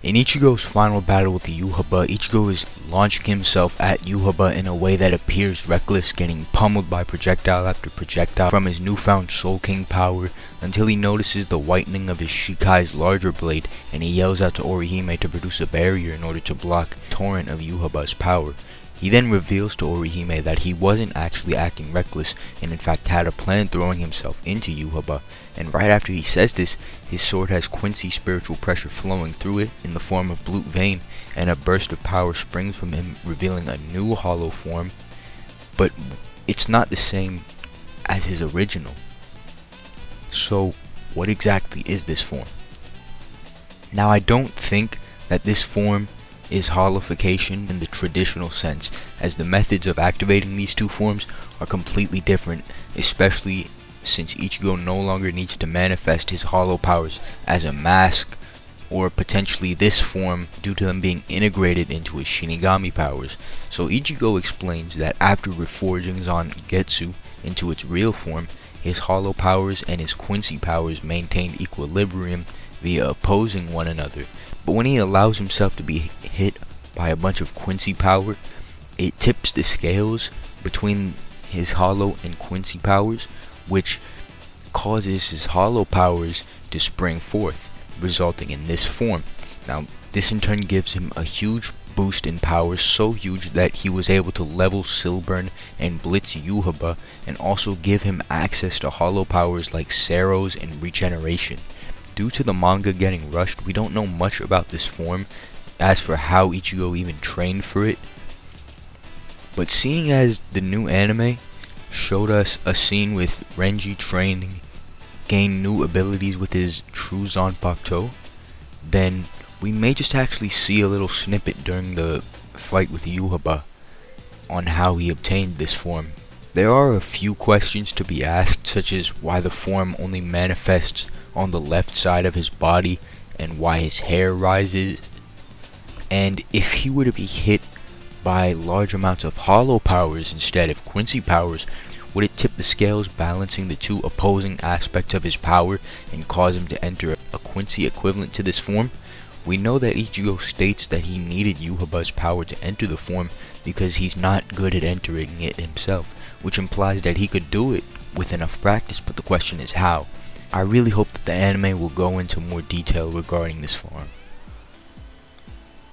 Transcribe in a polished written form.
In Ichigo's final battle with the Yhwach, Ichigo is launching himself at Yhwach in a way that appears reckless, getting pummeled by projectile after projectile from his newfound Soul King power until he notices the whitening of his Shikai's larger blade and he yells out to Orihime to produce a barrier in order to block the torrent of Yhwach's power. He then reveals to Orihime that he wasn't actually acting reckless and in fact had a plan throwing himself into Yhwach, and right after he says this, his sword has Quincy spiritual pressure flowing through it in the form of Blue Vein, and a burst of power springs from him, revealing a new hollow form, but it's not the same as his original. So what exactly is this form? Now I don't think that this form is hollowification in the traditional sense, as the methods of activating these two forms are completely different, especially since Ichigo no longer needs to manifest his hollow powers as a mask, or potentially this form due to them being integrated into his Shinigami powers. So Ichigo explains that after reforging Zangetsu into its real form, his hollow powers and his Quincy powers maintained equilibrium via opposing one another. But when he allows himself to be hit by a bunch of Quincy power, it tips the scales between his hollow and Quincy powers, which causes his hollow powers to spring forth, resulting in this form. Now, this in turn gives him a huge boost in power, so huge that he was able to level Silburn and blitz Yhwach, and also give him access to hollow powers like Seros and Regeneration. Due to the manga getting rushed, we don't know much about this form as for how Ichigo even trained for it. But seeing as the new anime showed us a scene with Renji training, gain new abilities with his true Zanpakuto, then we may just actually see a little snippet during the fight with Yhwach on how he obtained this form. There are a few questions to be asked, such as why the form only manifests on the left side of his body and why his hair rises, and if he were to be hit by large amounts of hollow powers instead of Quincy powers, would it tip the scales, balancing the two opposing aspects of his power and cause him to enter a Quincy equivalent to this form? We know that Ichigo states that he needed Yhwach's power to enter the form because he's not good at entering it himself, which implies that he could do it with enough practice, but the question is how. I really hope that the anime will go into more detail regarding this form.